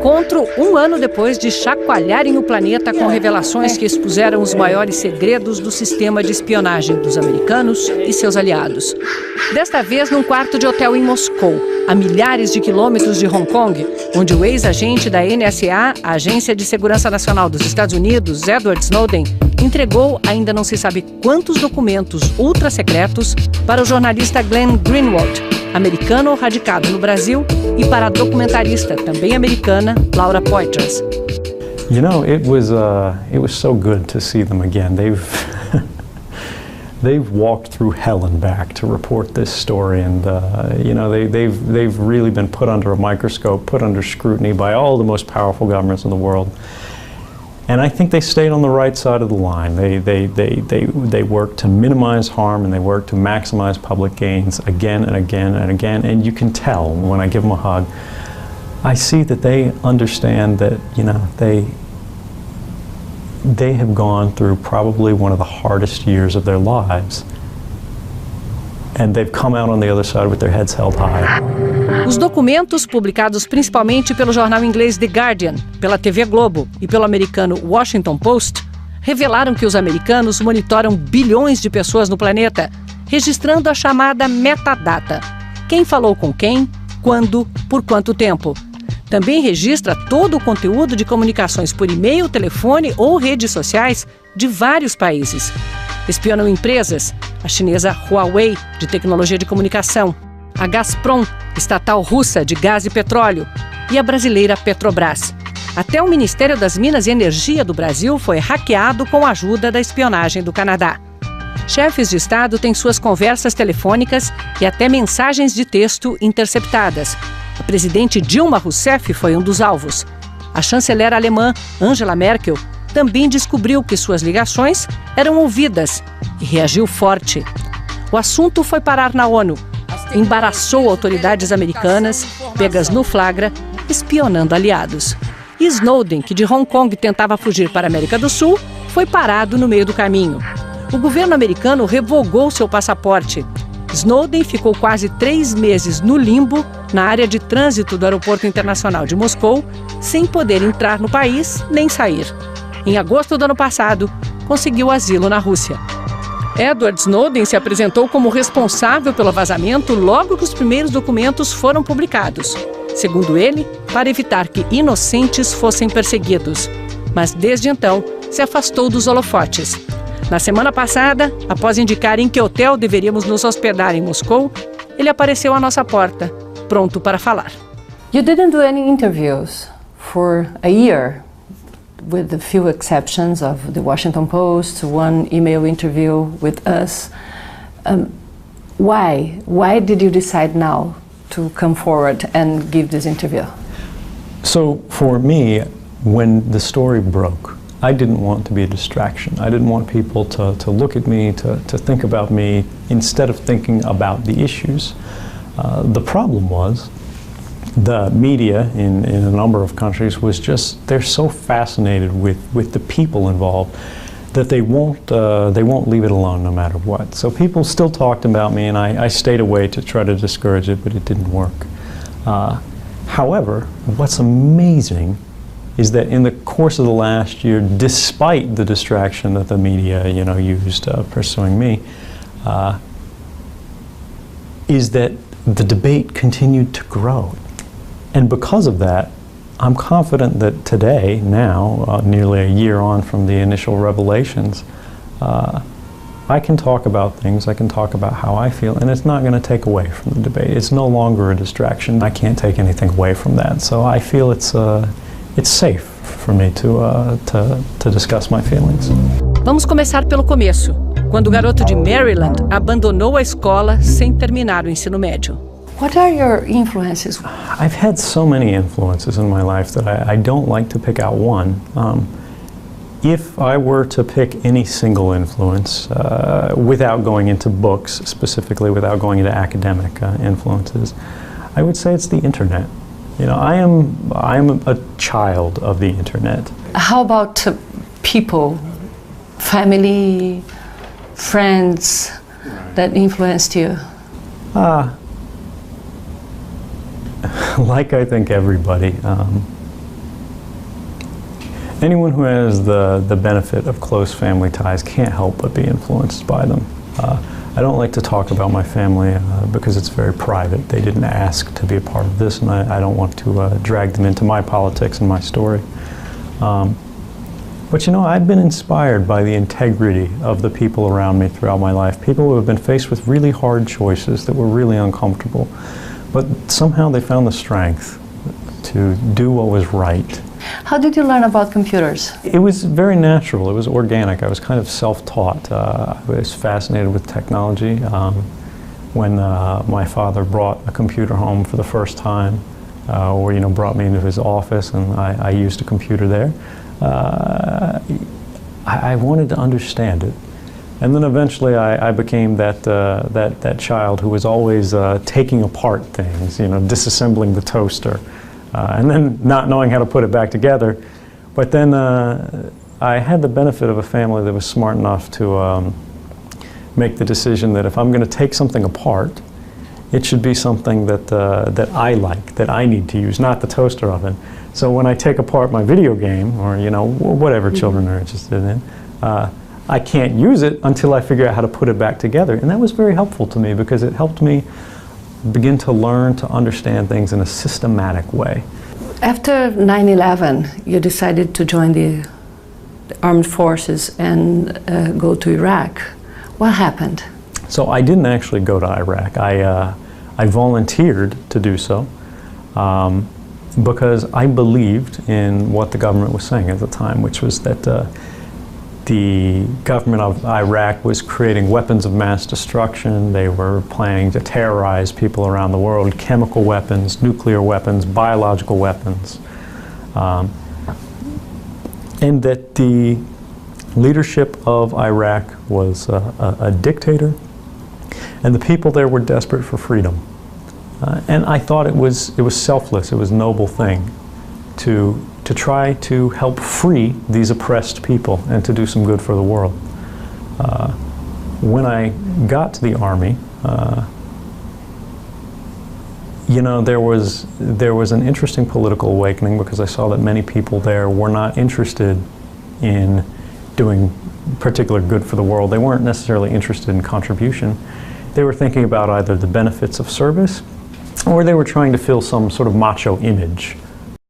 encontro um ano depois de chacoalharem o planeta com revelações que expuseram os maiores segredos do sistema de espionagem dos americanos e seus aliados. Desta vez num quarto de hotel em Moscou, a milhares de quilômetros de Hong Kong, onde o ex-agente da NSA, a Agência de Segurança Nacional dos Estados Unidos, Edward Snowden, entregou ainda não se sabe quantos documentos ultra-secretos para o jornalista Glenn Greenwald, americano radicado no Brasil, e para a documentarista, também americana, Laura Poitras. You know, it was so good to see them again. They've walked through hell and back to report this story, and you know, they've really been put under a microscope, put under scrutiny by all the most powerful governments in the world. And I think they stayed on the right side of the line. They worked to minimize harm, and they worked to maximize public gains again and again and again. And you can tell when I give them a hug, I see that they understand that, you know, they have gone through probably one of the hardest years of their lives. And they've come out on the other side with their heads held high. Os documentos, publicados principalmente pelo jornal inglês The Guardian, pela TV Globo e pelo americano Washington Post, revelaram que os americanos monitoram bilhões de pessoas no planeta, registrando a chamada metadata. Quem falou com quem, quando, por quanto tempo. Também registra todo o conteúdo de comunicações por e-mail, telefone ou redes sociais de vários países. Espionam empresas, a chinesa Huawei, de tecnologia de comunicação, a Gazprom, estatal russa de gás e petróleo, e a brasileira Petrobras. Até o Ministério das Minas e Energia do Brasil foi hackeado com a ajuda da espionagem do Canadá. Chefes de Estado têm suas conversas telefônicas e até mensagens de texto interceptadas. A presidente Dilma Rousseff foi um dos alvos. A chanceler alemã Angela Merkel também descobriu que suas ligações eram ouvidas e reagiu forte. O assunto foi parar na ONU. Embaraçou autoridades americanas, pegas no flagra, espionando aliados. E Snowden, que de Hong Kong tentava fugir para a América do Sul, foi parado no meio do caminho. O governo americano revogou seu passaporte. Snowden ficou quase 3 meses no limbo, na área de trânsito do Aeroporto Internacional de Moscou, sem poder entrar no país nem sair. Em agosto do ano passado, conseguiu asilo na Rússia. Edward Snowden se apresentou como responsável pelo vazamento logo que os primeiros documentos foram publicados. Segundo ele, para evitar que inocentes fossem perseguidos. Mas desde então, se afastou dos holofotes. Na semana passada, após indicar em que hotel deveríamos nos hospedar em Moscou, ele apareceu à nossa porta, pronto para falar. You didn't do any interviews for a year, with a few exceptions of the Washington Post, one email interview with us. Why? Why did you decide now to come forward and give this interview? So for me, when the story broke, I didn't want to be a distraction. I didn't want people to look at me, to think about me, instead of thinking about the issues. The problem was the media in a number of countries was just, they're so fascinated with the people involved that they won't leave it alone no matter what. So people still talked about me, and I stayed away to try to discourage it, but it didn't work. However, what's amazing is that in the course of the last year, despite the distraction that the media, you know, used pursuing me, is that the debate continued to grow. And because of that, I'm confident that today, now, nearly a year on from the initial revelations, I can talk about things, I can talk about how I feel, and it's not going to take away from the debate. It's no longer a distraction. I can't take anything away from that. So I feel it's safe for me to discuss my feelings. Vamos começar pelo começo, quando o garoto de Maryland abandonou a escola sem terminar o ensino médio. What are your influences? I've had so many influences in my life that I don't like to pick out one. If I were to pick any single influence, without going into books specifically, without going into academic influences, I would say it's the internet. You know, I am a child of the internet. How about people, family, friends that influenced you? Like I think everybody, Anyone who has the benefit of close family ties can't help but be influenced by them. I don't like to talk about my family because it's very private. They didn't ask to be a part of this, and I don't want to drag them into my politics and my story. But you know, I've been inspired by the integrity of the people around me throughout my life. People who have been faced with really hard choices that were really uncomfortable, but somehow they found the strength to do what was right. How did you learn about computers? It was very natural. It was organic. I was kind of self-taught. I was fascinated with technology. When my father brought a computer home for the first time, or brought me into his office, and I used a computer there, I wanted to understand it. And then eventually I became that child who was always taking apart things, disassembling the toaster, and then not knowing how to put it back together. But then I had the benefit of a family that was smart enough to make the decision that if I'm going to take something apart, it should be something that I like, that I need to use, not the toaster oven. So when I take apart my video game, or whatever children are interested in, I can't use it until I figure out how to put it back together. And that was very helpful to me because it helped me begin to learn to understand things in a systematic way. After 9/11, you decided to join the armed forces and go to Iraq. What happened? So I didn't actually go to Iraq. I volunteered to do so because I believed in what the government was saying at the time, which was that the government of Iraq was creating weapons of mass destruction. They were planning to terrorize people around the world, chemical weapons, nuclear weapons, biological weapons, and that the leadership of Iraq was a dictator, and the people there were desperate for freedom. And I thought it was selfless, it was a noble thing to try to help free these oppressed people and to do some good for the world. When I got to the Army, there was an interesting political awakening because I saw that many people there were not interested in doing particular good for the world. They weren't necessarily interested in contribution. They were thinking about either the benefits of service or they were trying to fill some sort of macho image.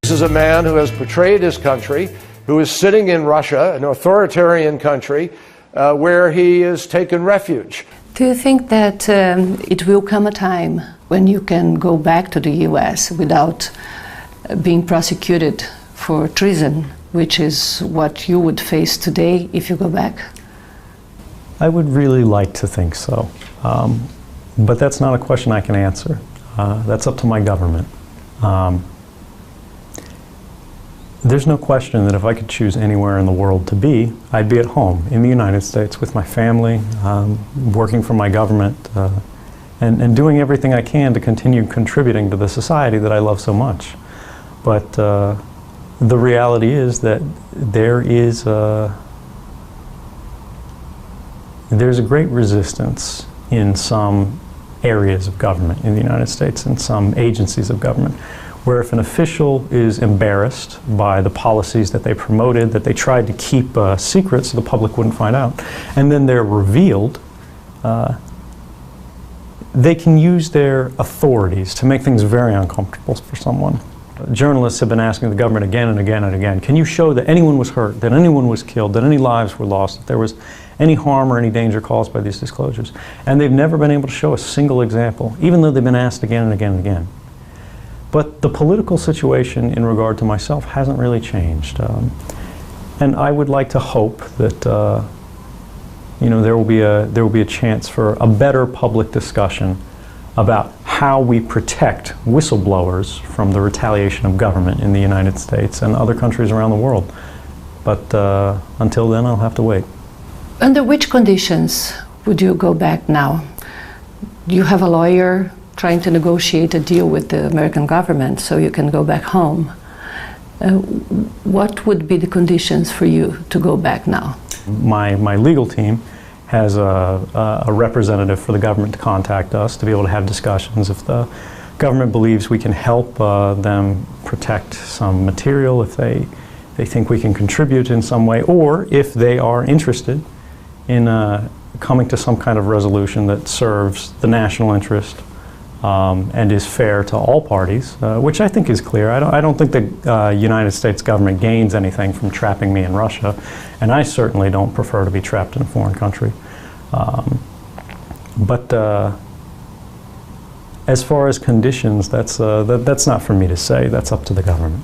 This is a man who has betrayed his country, who is sitting in Russia, an authoritarian country, where he has taken refuge. Do you think that it will come a time when you can go back to the US without being prosecuted for treason, which is what you would face today if you go back? I would really like to think so, but that's not a question I can answer. That's up to my government. There's no question that if I could choose anywhere in the world to be, I'd be at home in the United States with my family, working for my government, and doing everything I can to continue contributing to the society that I love so much. But the reality is that there's a great resistance in some areas of government in the United States and some agencies of government, where if an official is embarrassed by the policies that they promoted, that they tried to keep secret so the public wouldn't find out, and then they're revealed, they can use their authorities to make things very uncomfortable for someone. Journalists have been asking the government again and again and again, can you show that anyone was hurt, that anyone was killed, that any lives were lost, that there was any harm or any danger caused by these disclosures? And they've never been able to show a single example, even though they've been asked again and again and again. But the political situation in regard to myself hasn't really changed. And I would like to hope that there will be a chance for a better public discussion about how we protect whistleblowers from the retaliation of government in the United States and other countries around the world. But until then, I'll have to wait. Under which conditions would you go back now? You have a lawyer trying to negotiate a deal with the American government so you can go back home. What would be the conditions for you to go back now? My legal team has a representative for the government to contact us to be able to have discussions. If the government believes we can help them protect some material, if they they think we can contribute in some way, or if they are interested in coming to some kind of resolution that serves the national interest and is fair to all parties, which I think is clear. I don't think the United States government gains anything from trapping me in Russia, and I certainly don't prefer to be trapped in a foreign country. But as far as conditions, that's not for me to say. That's up to the government.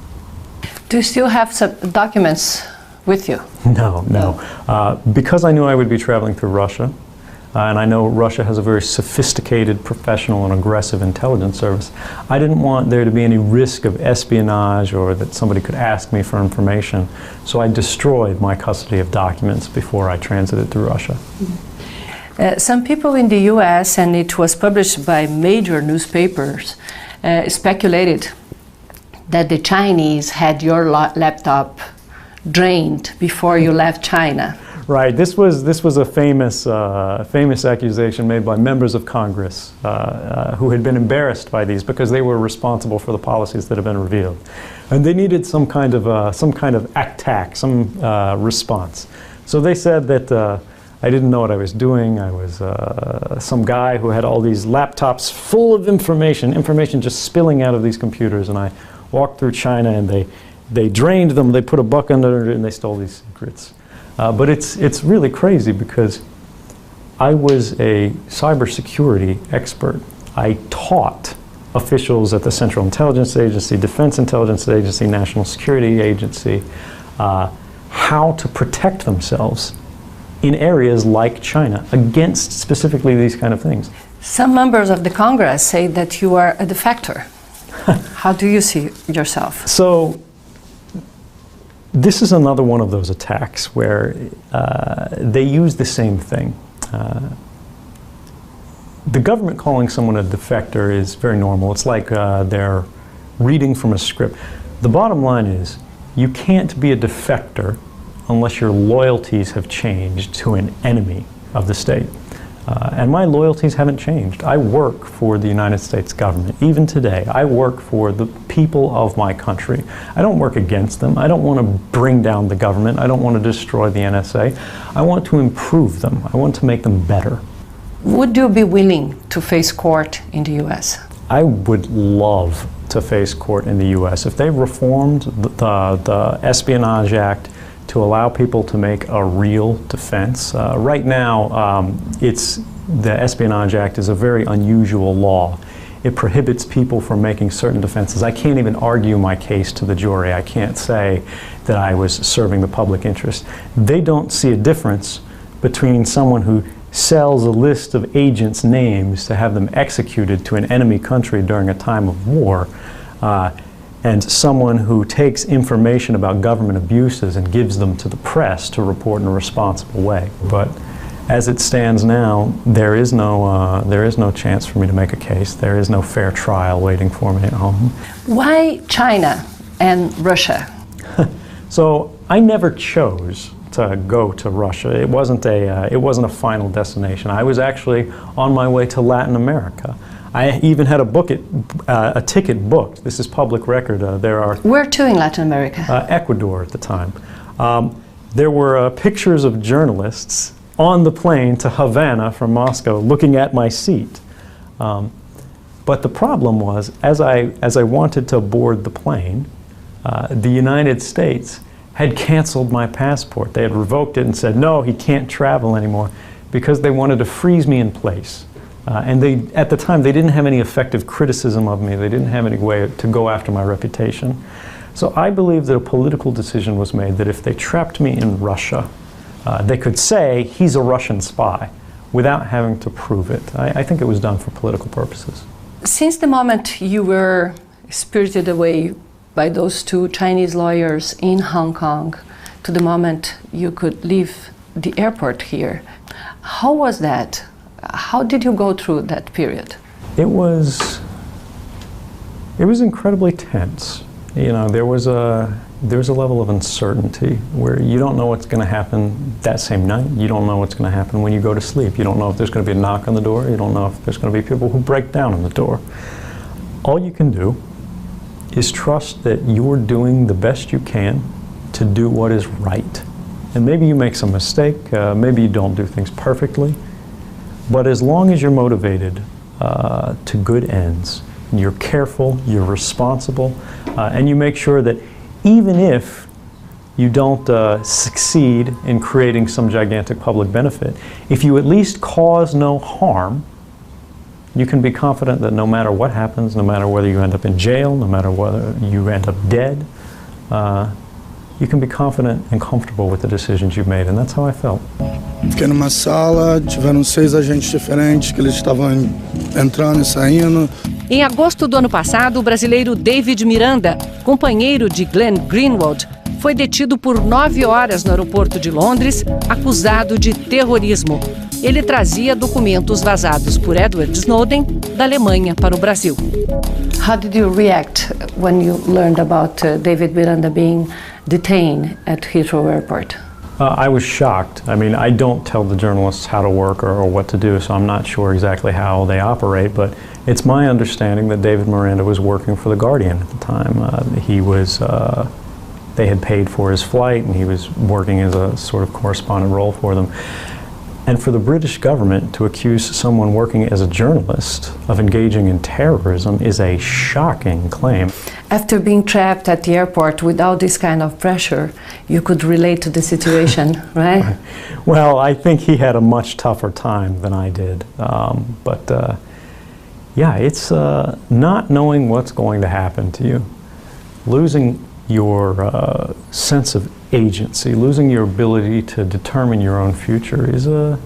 Do you still have some documents with you? No. Because I knew I would be traveling through Russia, and I know Russia has a very sophisticated, professional, and aggressive intelligence service, I didn't want there to be any risk of espionage or that somebody could ask me for information. So I destroyed my custody of documents before I transited through Russia. Some people in the US, and it was published by major newspapers, speculated that the Chinese had your laptop drained before you left China. Right. This was a famous accusation made by members of Congress who had been embarrassed by these because they were responsible for the policies that have been revealed, and they needed some kind of attack, some response. So they said that I didn't know what I was doing. I was some guy who had all these laptops full of information just spilling out of these computers, and I walked through China and they drained them. They put a buck under it and they stole these secrets. But it's really crazy because I was a cybersecurity expert. I taught officials at the Central Intelligence Agency, Defense Intelligence Agency, National Security Agency, how to protect themselves in areas like China against specifically these kind of things. Some members of the Congress say that you are a defector. How do you see yourself? So this is another one of those attacks where they use the same thing. The government calling someone a defector is very normal. It's like they're reading from a script. The bottom line is you can't be a defector unless your loyalties have changed to an enemy of the state. And my loyalties haven't changed. I work for the United States government. Even today, I work for the people of my country. I don't work against them. I don't want to bring down the government. I don't want to destroy the NSA. I want to improve them. I want to make them better. Would you be willing to face court in the US? I would love to face court in the US. If they reformed the Espionage Act to allow people to make a real defense. Right now, the Espionage Act is a very unusual law. It prohibits people from making certain defenses. I can't even argue my case to the jury. I can't say that I was serving the public interest. They don't see a difference between someone who sells a list of agents' names to have them executed to an enemy country during a time of war, and someone who takes information about government abuses and gives them to the press to report in a responsible way. But as it stands now, there is no chance for me to make a case. There is no fair trial waiting for me at home. Why China and Russia? So I never chose to go to Russia. It wasn't a final destination. I was actually on my way to Latin America. I even had a ticket booked. This is public record. Where to in Latin America? Ecuador at the time. There were pictures of journalists on the plane to Havana from Moscow looking at my seat. But the problem was, as I wanted to board the plane, the United States had canceled my passport. They had revoked it and said, no, he can't travel anymore, because they wanted to freeze me in place. And at the time, they didn't have any effective criticism of me. They didn't have any way to go after my reputation. So I believe that a political decision was made that if they trapped me in Russia, they could say he's a Russian spy without having to prove it. I think it was done for political purposes. Since the moment you were spirited away by those two Chinese lawyers in Hong Kong to the moment you could leave the airport here, how was that? How did you go through that period? It was incredibly tense. You know, there was a level of uncertainty where you don't know what's going to happen that same night. You don't know what's going to happen when you go to sleep. You don't know if there's going to be a knock on the door. You don't know if there's going to be people who break down on the door. All you can do is trust that you're doing the best you can to do what is right. And maybe you make some mistake, maybe you don't do things perfectly, but as long as you're motivated to good ends, and you're careful, you're responsible, and you make sure that even if you don't succeed in creating some gigantic public benefit, if you at least cause no harm, you can be confident that no matter what happens, no matter whether you end up in jail, no matter whether you end up dead, you can be confident and comfortable with the decisions you've made, and that's how I felt. Fiquei numa sala, tiveram 6 agentes diferentes que eles estavam entrando e saindo. Em agosto do ano passado, o brasileiro David Miranda, companheiro de Glenn Greenwald, foi detido por 9 horas no aeroporto de Londres, acusado de terrorismo. Ele trazia documentos vazados por Edward Snowden da Alemanha para o Brasil. How did you react when you learned about David Miranda being detained at Heathrow Airport? I was shocked. I mean, I don't tell the journalists how to work or what to do, so I'm not sure exactly how they operate, but it's my understanding that David Miranda was working for The Guardian at the time. They had paid for his flight, and he was working as a sort of correspondent role for them. And for the British government to accuse someone working as a journalist of engaging in terrorism is a shocking claim. After being trapped at the airport without this kind of pressure, you could relate to the situation, right? Well, I think he had a much tougher time than I did. Yeah, it's not knowing what's going to happen to you. Losing your sense of agency, losing your ability to determine your own future is a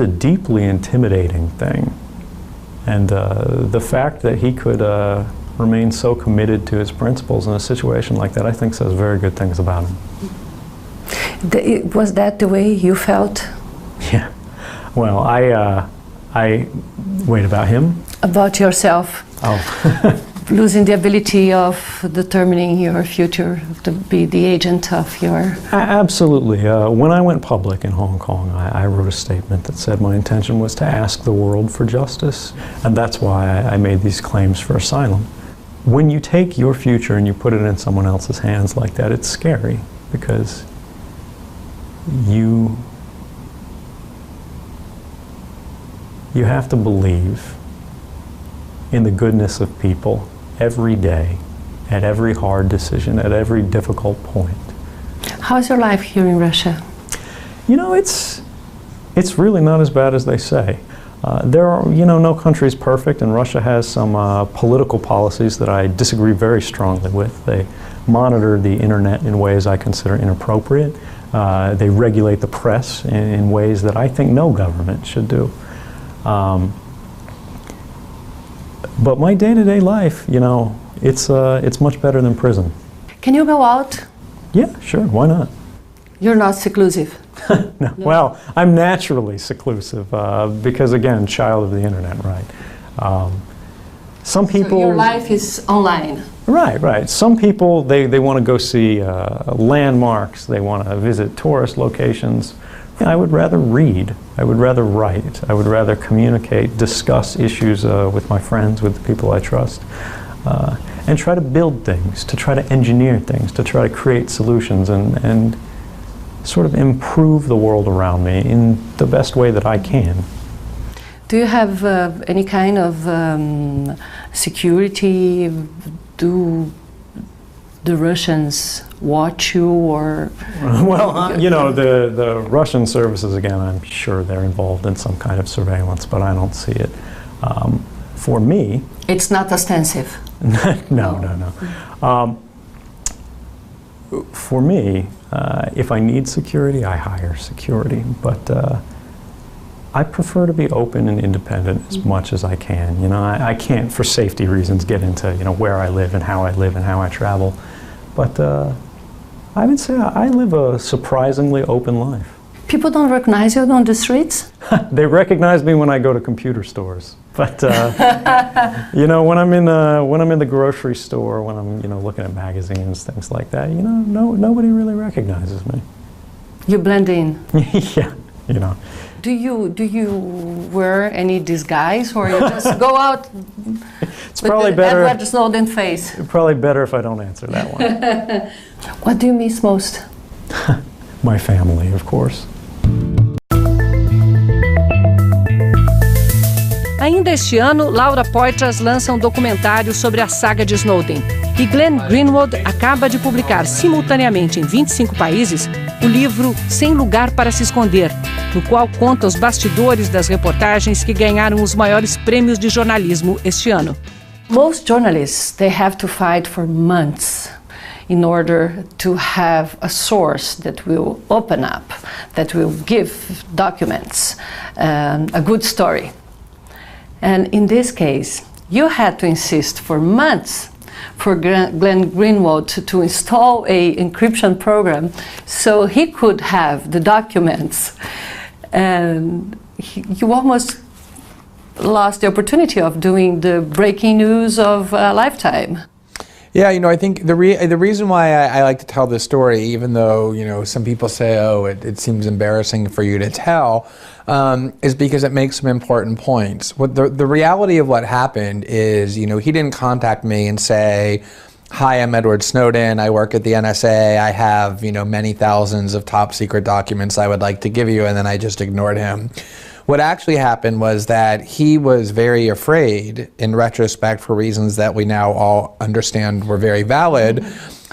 deeply intimidating thing. And the fact that he could remain so committed to his principles in a situation like that, I think says very good things about him. Was that the way you felt? Yeah. Well, wait, about him? About yourself. Oh. Losing the ability of determining your future, to be the agent of your... Absolutely. When I went public in Hong Kong, I wrote a statement that said my intention was to ask the world for justice, and that's why I made these claims for asylum. When you take your future and you put it in someone else's hands like that, it's scary, because you have to believe in the goodness of people every day, at every hard decision, at every difficult point. How's your life here in Russia? You know, it's really not as bad as they say. There are, no country is perfect, and Russia has some political policies that I disagree very strongly with. They monitor the internet in ways I consider inappropriate. They regulate the press in ways that I think no government should do. But my day-to-day life, it's much better than prison. Can you go out? Yeah, sure, why not? You're not seclusive? No. Well, I'm naturally seclusive because, again, child of the internet, right? Some people... So your life is online? Right. Some people, they want to go see landmarks, they want to visit tourist locations. I would rather read, I would rather write, I would rather communicate, discuss issues with my friends, with the people I trust, and try to build things, to try to engineer things, to try to create solutions and sort of improve the world around me in the best way that I can. Do you have any kind of security? Do the Russians watch you, or? Well, the Russian services, again, I'm sure they're involved in some kind of surveillance, but I don't see it. For me... It's not ostensive? No. For me, if I need security, I hire security, but I prefer to be open and independent as much as I can. I can't, for safety reasons, get into where I live and how I travel. But I would say I live a surprisingly open life. People don't recognize you on the streets? They recognize me when I go to computer stores. But when I'm in the grocery store, when I'm looking at magazines, things like that, nobody really recognizes me. You blend in. Yeah, Do you wear any disguise, or you just go out? It's probably better. Edward Snowden face. Probably better if I don't answer that one. What do you miss most? My family, of course. Ainda este ano, Laura Poitras lança um documentário sobre a saga de Snowden. E Glenn Greenwald acaba de publicar simultaneamente em 25 países o livro Sem Lugar para se Esconder, no qual conta os bastidores das reportagens que ganharam os maiores prêmios de jornalismo este ano. Most journalists, they have to fight for months in order to have a source that will open up, that will give documents, a good story. And in this case, you had to insist for months for Glenn Greenwald to install an encryption program so he could have the documents. And you almost lost the opportunity of doing the breaking news of a lifetime. Yeah, I think the reason why I like to tell this story, even though, some people say, oh, it seems embarrassing for you to tell, is because it makes some important points. The reality of what happened is, he didn't contact me and say, hi, I'm Edward Snowden, I work at the NSA, I have, many thousands of top secret documents I would like to give you, and then I just ignored him. What actually happened was that he was very afraid, in retrospect, for reasons that we now all understand were very valid,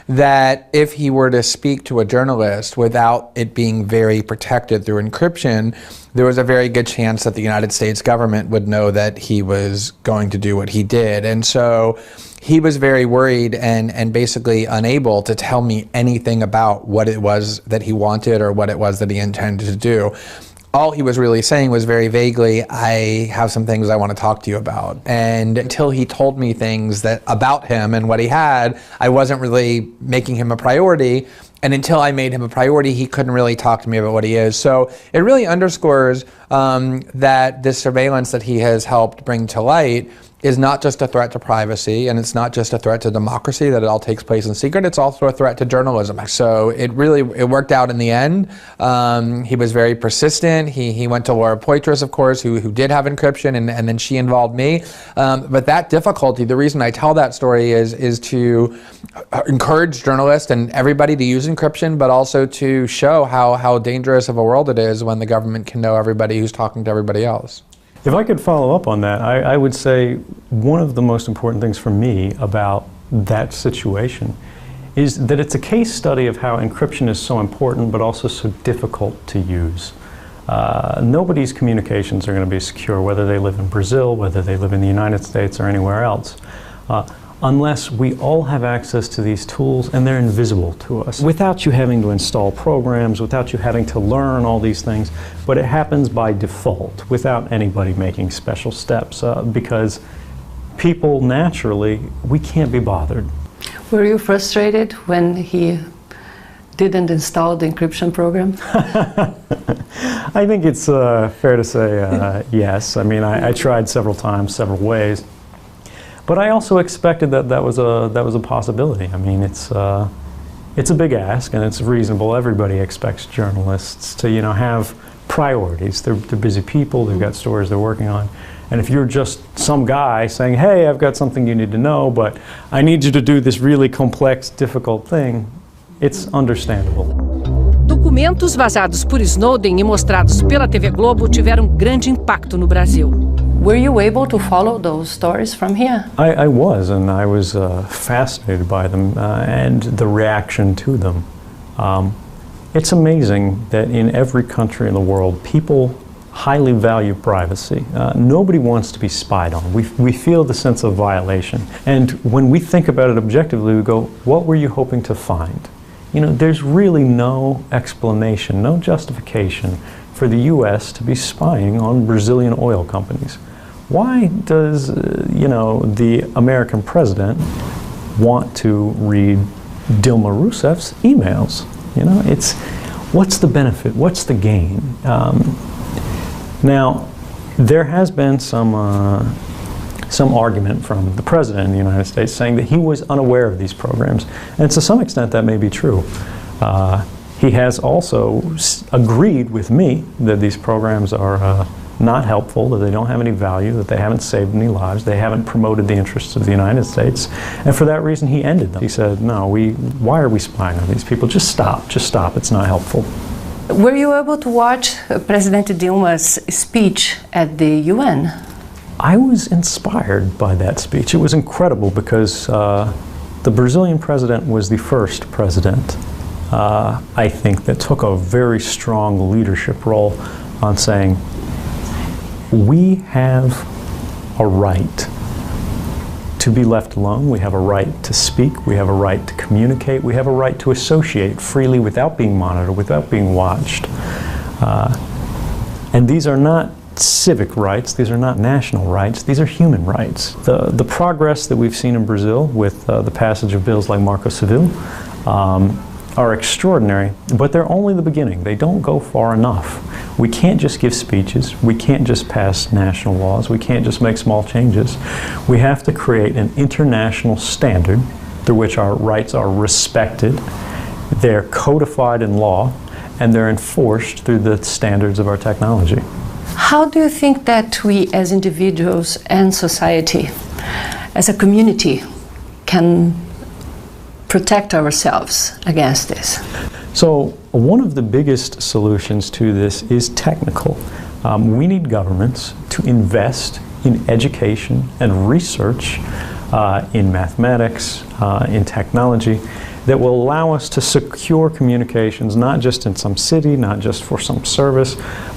that if he were to speak to a journalist without it being very protected through encryption, there was a very good chance that the United States government would know that he was going to do what he did. And so he was very worried and basically unable to tell me anything about what it was that he wanted or what it was that he intended to do. All he was really saying was very vaguely, I have some things I want to talk to you about. And until he told me things about him and what he had, I wasn't really making him a priority. And until I made him a priority, he couldn't really talk to me about what he is. So it really underscores that this surveillance that he has helped bring to light is not just a threat to privacy, and it's not just a threat to democracy, that it all takes place in secret, it's also a threat to journalism. So it worked out in the end. He was very persistent. He went to Laura Poitras, of course, who did have encryption, and then she involved me. But that difficulty, the reason I tell that story is to encourage journalists and everybody to use encryption, but also to show how dangerous of a world it is when the government can know everybody who's talking to everybody else. If I could follow up on that, I would say one of the most important things for me about that situation is that it's a case study of how encryption is so important but also so difficult to use. Nobody's communications are going to be secure, whether they live in Brazil, whether they live in the United States or anywhere else, unless we all have access to these tools and they're invisible to us. Without you having to install programs, without you having to learn all these things, but it happens by default, without anybody making special steps, because people naturally, we can't be bothered. Were you frustrated when he didn't install the encryption program? I think it's fair to say yes. I mean, I tried several times, several ways. But I also expected that was a possibility. I mean, it's a big ask, and it's reasonable. Everybody expects journalists to, have priorities. They're busy people. They've got stories they're working on. And if you're just some guy saying, "Hey, I've got something you need to know, but I need you to do this really complex, difficult thing," it's understandable. Documentos vazados por Snowden e mostrados pela TV Globo tiveram grande impacto no Brasil. Were you able to follow those stories from here? I was, and I was fascinated by them and the reaction to them. It's amazing that in every country in the world, people highly value privacy. Nobody wants to be spied on. We feel the sense of violation. And when we think about it objectively, we go, what were you hoping to find? There's really no explanation, no justification for the U.S. to be spying on Brazilian oil companies. Why does, the American president want to read Dilma Rousseff's emails? What's the benefit? What's the gain? Now, there has been some argument from the president of the United States saying that he was unaware of these programs, and to some extent that may be true. He has also agreed with me that these programs are not helpful, that they don't have any value, that they haven't saved any lives, they haven't promoted the interests of the United States, and for that reason he ended them. He said, no, why are we spying on these people? Just stop, it's not helpful. Were you able to watch President Dilma's speech at the UN? I was inspired by that speech. It was incredible because the Brazilian president was the first president, I think, that took a very strong leadership role on saying, we have a right to be left alone, we have a right to speak, we have a right to communicate, we have a right to associate freely without being monitored, without being watched. And these are not civic rights, these are not national rights, these are human rights. The progress that we've seen in Brazil with the passage of bills like Marco Civil are extraordinary, but they're only the beginning. They don't go far enough. We can't just give speeches, we can't just pass national laws, we can't just make small changes. We have to create an international standard through which our rights are respected, they're codified in law, and they're enforced through the standards of our technology. How do you think that we as individuals and society, as a community, can protect ourselves against this? So one of the biggest solutions to this is technical. We need governments to invest in education and research in mathematics, in technology, that will allow us to secure communications not just in some city, not just for some service,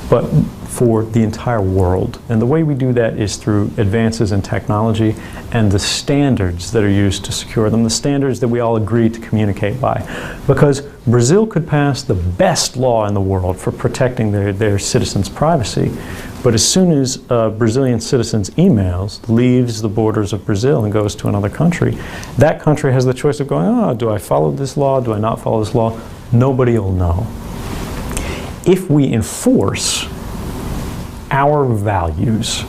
but for the entire world. And the way we do that is through advances in technology and the standards that are used to secure them, the standards that we all agree to communicate by. Because Brazil could pass the best law in the world for protecting their citizens' privacy, but as soon as a Brazilian citizen's emails leaves the borders of Brazil and goes to another country, that country has the choice of going, oh, do I follow this law, do I not follow this law? Nobody will know. If we enforce our values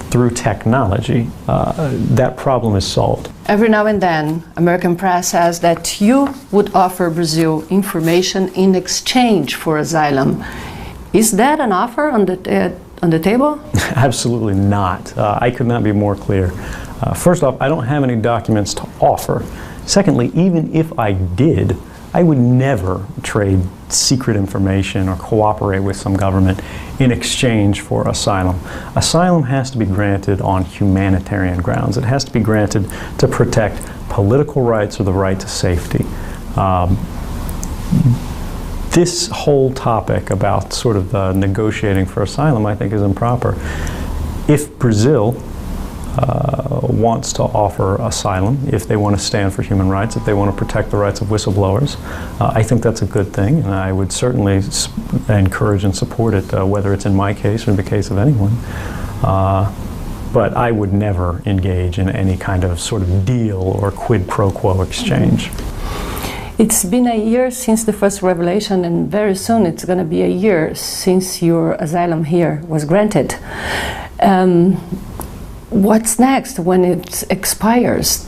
through technology, that problem is solved. Every now and then, American press says that you would offer Brazil information in exchange for asylum. Is that an offer on the table? Absolutely not. I could not be more clear. First off, I don't have any documents to offer. Secondly, even if I did, I would never trade secret information or cooperate with some government in exchange for asylum. Asylum has to be granted on humanitarian grounds. It has to be granted to protect political rights or the right to safety. This whole topic about sort of negotiating for asylum, I think, is improper. If Brazil wants to offer asylum, if they want to stand for human rights, if they want to protect the rights of whistleblowers, I think that's a good thing, and I would certainly encourage and support it, whether it's in my case or in the case of anyone. But I would never engage in any kind of sort of deal or quid pro quo exchange. It's been a year since the first revelation, and very soon it's going to be a year since your asylum here was granted. What's next when it expires?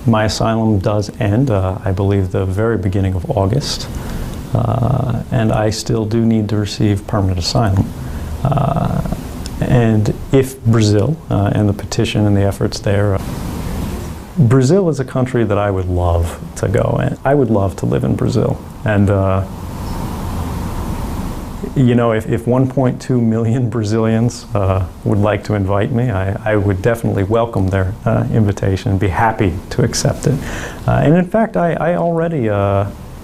My asylum does end, I believe, the very beginning of August, and I still do need to receive permanent asylum. And if Brazil, and the petition and the efforts there, Brazil is a country that I would love to go in. I would love to live in Brazil. And you know, if 1.2 million Brazilians would like to invite me, I would definitely welcome their invitation and be happy to accept it. And in fact, I already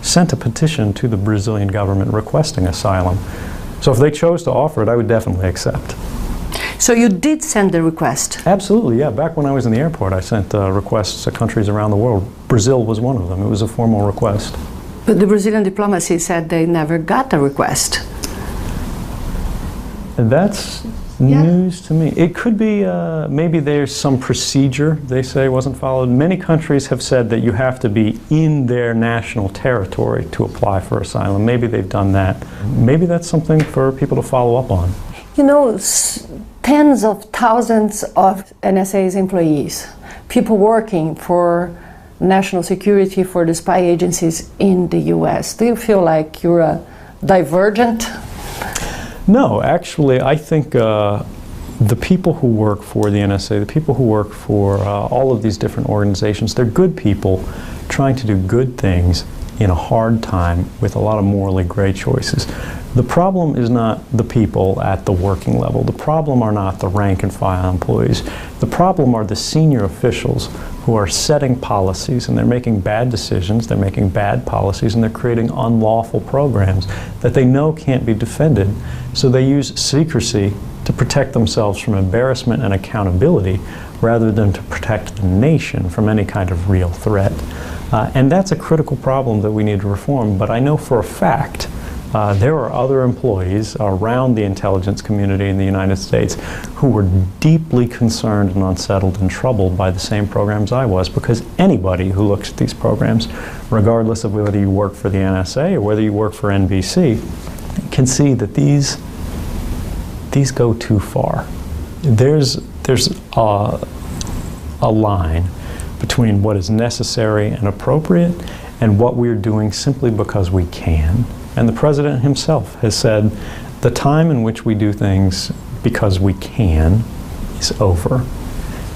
sent a petition to the Brazilian government requesting asylum. So if they chose to offer it, I would definitely accept. So you did send the request? Absolutely, yeah. Back when I was in the airport, I sent requests to countries around the world. Brazil was one of them. It was a formal request. But the Brazilian diplomacy said they never got the request. That's news to me. It could be, maybe there's some procedure they say wasn't followed. Many countries have said that you have to be in their national territory to apply for asylum. Maybe they've done that.Maybe that's something for people to follow up on. You know, tens of thousands of NSA's employees, people working for national security, for the spy agencies in the US. Do you feel like you're a divergent? No, actually, I think the people who work for the NSA, the people who work for all of these different organizations, they're good people trying to do good things in a hard time with a lot of morally gray choices. The problem is not the people at the working level. The problem are not the rank and file employees. The problem are the senior officials who are setting policies, and they're making bad decisions, they're making bad policies, and they're creating unlawful programs that they know can't be defended. So they use secrecy to protect themselves from embarrassment and accountability rather than to protect the nation from any kind of real threat. And that's a critical problem that we need to reform. But I know for a fact there are other employees around the intelligence community in the United States who were deeply concerned and unsettled and troubled by the same programs I was, because anybody who looks at these programs, regardless of whether you work for the NSA or whether you work for NBC, can see that these go too far. There's a line between what is necessary and appropriate and what we're doing simply because we can. And the President himself has said the time in which we do things because we can is over.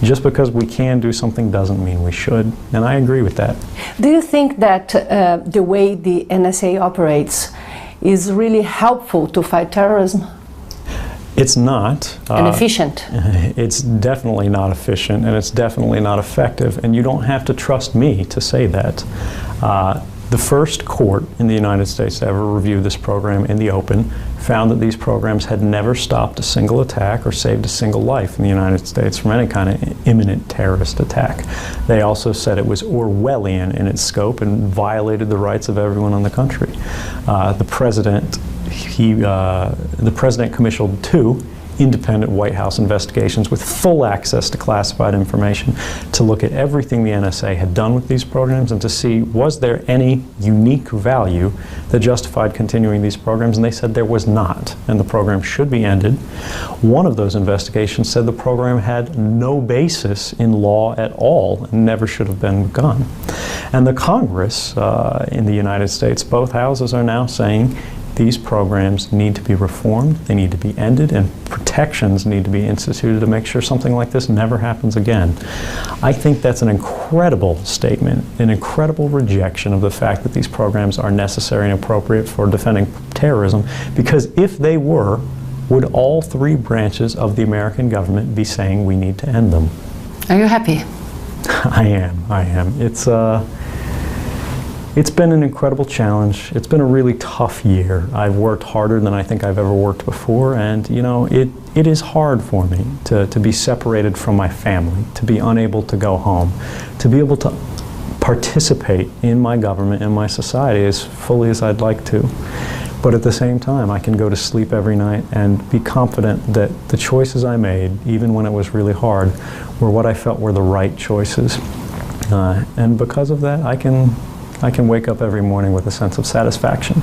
Just because we can do something doesn't mean we should, and I agree with that. Do you think that the way the NSA operates is really helpful to fight terrorism? It's not. And efficient? It's definitely not efficient, and it's definitely not effective, and you don't have to trust me to say that. The first court in the United States to ever review this program in the open found that these programs had never stopped a single attack or saved a single life in the United States from any kind of imminent terrorist attack. They also said it was Orwellian in its scope and violated the rights of everyone in the country. The President commissioned 2 independent White House investigations with full access to classified information to look at everything the NSA had done with these programs and to see was there any unique value that justified continuing these programs, and they said there was not, and the program should be ended. One of those investigations said the program had no basis in law at all and never should have been begun. And the Congress in the United States, both houses are now saying these programs need to be reformed, they need to be ended, and protections need to be instituted to make sure something like this never happens again. I think that's an incredible statement, an incredible rejection of the fact that these programs are necessary and appropriate for defending terrorism, because if they were, would all 3 branches of the American government be saying we need to end them? Are you happy? I am. It's been an incredible challenge. It's been a really tough year. I've worked harder than I think I've ever worked before, and you know, it is hard for me to be separated from my family, to be unable to go home, to be able to participate in my government and my society as fully as I'd like to. But at the same time, I can go to sleep every night and be confident that the choices I made, even when it was really hard, were what I felt were the right choices. And because of that, I can wake up every morning with a sense of satisfaction.